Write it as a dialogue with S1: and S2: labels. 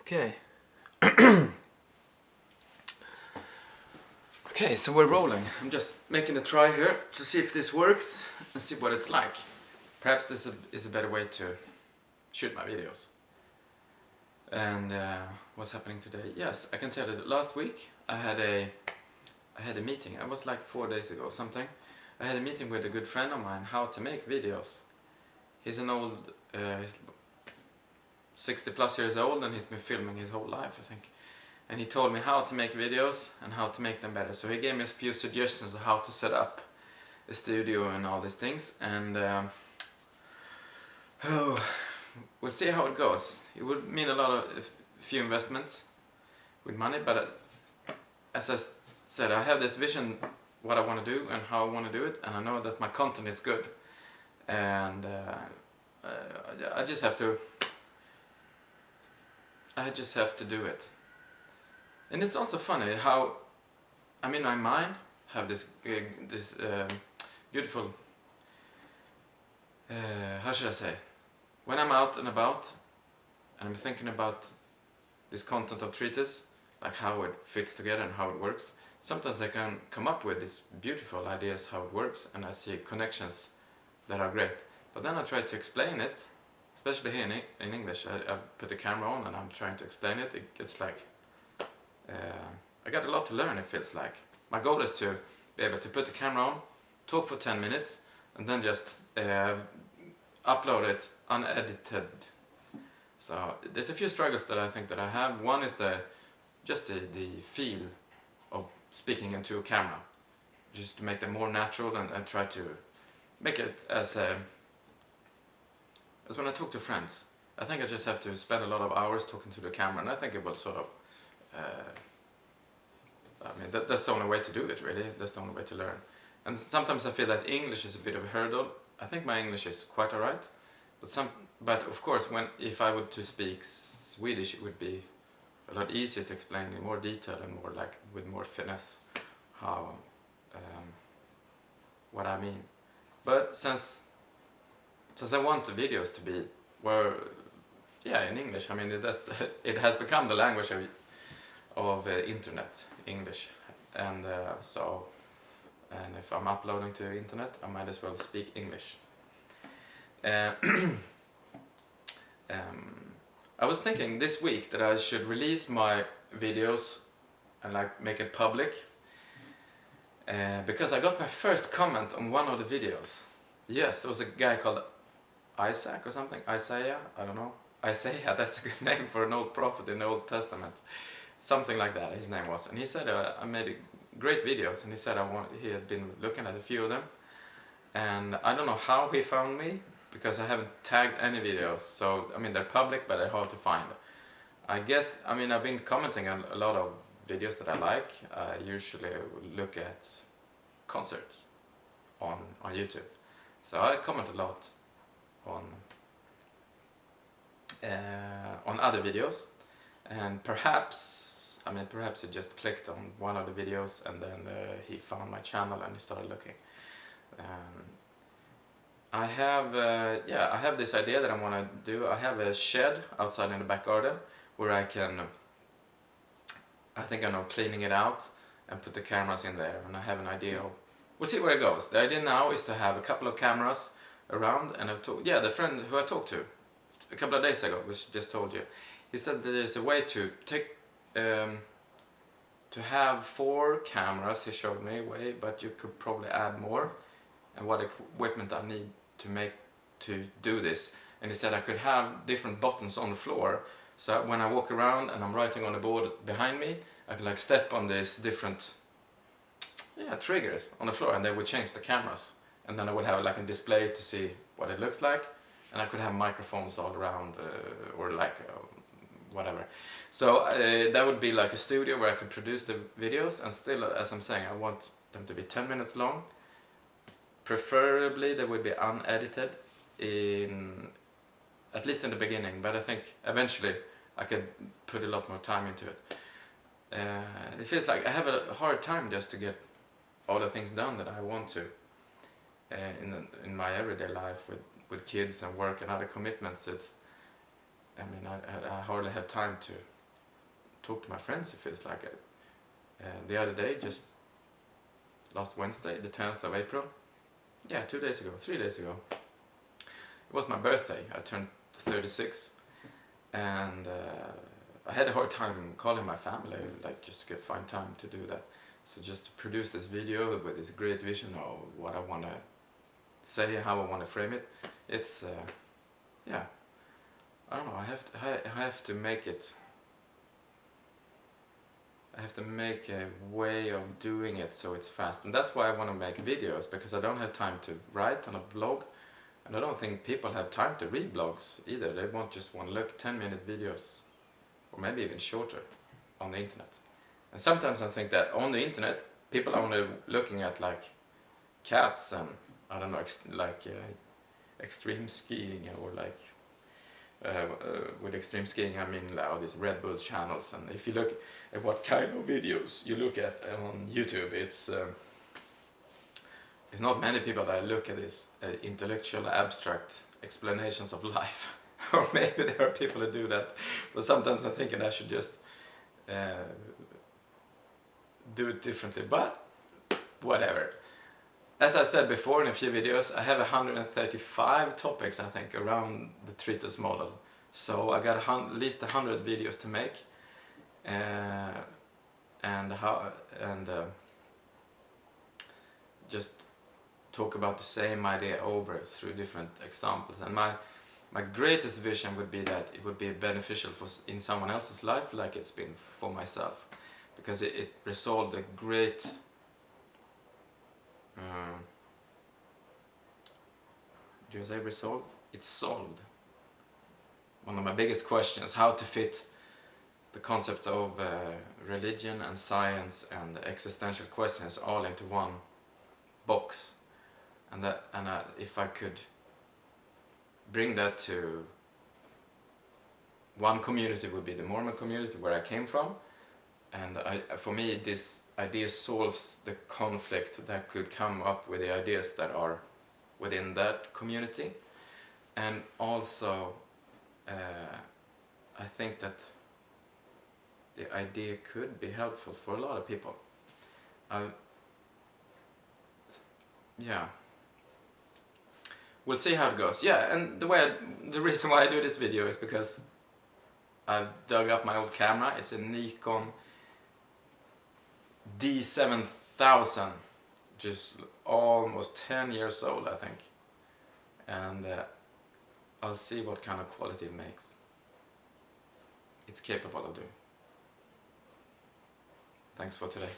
S1: Okay. Okay, so we're rolling. I'm just making a try here to see if this works and see what it's like. Perhaps this is a better way to shoot my videos. And what's happening today? Yes, I can tell you that last week I had a meeting. It was like 4 days ago or something. I had a meeting with a good friend of mine how to make videos. He's an old, he's 60 plus years old, and he's been filming his whole life, I think. And he told me how to make videos and how to make them better. So he gave me a few suggestions of how to set up a studio and all these things. And we'll see how it goes. It would mean a lot of few investments with money, but as I said, I have this vision what I want to do and how I want to do it, and I know that my content is good, and I just have to do it. And it's also funny how I'm in my mind have this beautiful how should I say, when I'm out and about and I'm thinking about this content of Treatise, like how it fits together and how it works, sometimes I can come up with these beautiful ideas how it works, and I see connections that are great. But then I try to explain it, especially here in English. I put the camera on and I'm trying to explain it. It's like I got a lot to learn, it feels like. My goal is to be able to put the camera on, talk for 10 minutes, and then just upload it unedited. So there's a few struggles that I think that I have. One is the feel of speaking into a camera, just to make them more natural, and try to make it as when I talk to friends. I think I just have to spend a lot of hours talking to the camera, and I think it will sort of I mean, that's the only way to do it, really. That's the only way to learn. And sometimes I feel that English is a bit of a hurdle. I think my English is quite alright, but of course, if I were to speak Swedish, it would be a lot easier to explain in more detail and more like with more finesse how what I mean. But since I want the videos to be in English, I mean, it has become the language of internet, English, and and if I'm uploading to the internet, I might as well speak English. I was thinking this week that I should release my videos and like make it public, because I got my first comment on one of the videos. Yes, there was a guy called Isaac or something, Isaiah, I don't know. Isaiah, that's a good name for an old prophet in the Old Testament. Something like that, his name was. And he said I made great videos, and he said he had been looking at a few of them. And I don't know how he found me, because I haven't tagged any videos. So, I mean, they're public, but they're hard to find. I guess, I mean, I've been commenting on a lot of videos that I like. I usually look at concerts on YouTube. So I comment a lot on other videos, and perhaps he just clicked on one of the videos, and then he found my channel and he started looking. I have this idea that I want to do. I have a shed outside in the back garden where I think I know, cleaning it out and put the cameras in there, and I have an idea of, we'll see where it goes. The idea now is to have a couple of cameras around, and the friend who I talked to a couple of days ago, which just told you, he said that there's a way to take to have 4 cameras. He showed me a way, but you could probably add more, and what equipment I need to do this. And he said I could have different buttons on the floor, so when I walk around and I'm writing on the board behind me, I can like step on these different triggers on the floor, and they would change the cameras, and then I would have like a display to see what it looks like, and I could have microphones all around, or like whatever. So that would be like a studio where I could produce the videos, and still, as I'm saying, I want them to be 10 minutes long. Preferably they would be unedited, at least in the beginning, but I think eventually I could put a lot more time into it. It feels like I have a hard time just to get all the things done that I want to in my everyday life with kids and work and other commitments. I hardly have time talk to my friends. It feels like it. The other day, just last Wednesday, the 10th of April, yeah, 3 days ago, it was my birthday. I turned 36, and I had a hard time calling my family, like just to find time to do that. So just to produce this video with this great vision of what I want to say, how I want to frame it, it's yeah, I don't know, I have to make it, I have to make a way of doing it so it's fast. And that's why I want to make videos, because I don't have time to write on a blog, and I don't think people have time to read blogs either. They won't just want to look 10-minute videos, or maybe even shorter, on the internet. And sometimes I think that on the internet, people are only looking at like cats and, I don't know, extreme skiing, or like, with extreme skiing I mean all these Red Bull channels. And if you look at what kind of videos you look at on YouTube, it's not many people that look at this intellectual, abstract explanations of life. Or maybe there are people who do that, but sometimes I'm thinking I should just do it differently, but whatever. As I've said before in a few videos, I have 135 topics, I think, around the treatise model. So I got at least 100 videos to make, and just talk about the same idea over through different examples. And my greatest vision would be that it would be beneficial in someone else's life, like it's been for myself, because it resolved a great do I say resolved? It solved one of my biggest questions: how to fit the concepts of religion and science and existential questions all into one box. And if I could bring that to one community, would be the Mormon community where I came from. And for me, this idea solves the conflict that could come up with the ideas that are within that community. And also, I think that the idea could be helpful for a lot of people. Yeah. We'll see how it goes. Yeah, and the reason why I do this video is because I've dug up my old camera. It's a Nikon D7000, just almost 10 years old, I think. And I'll see what kind of quality it makes. It's capable of doing. Thanks for today.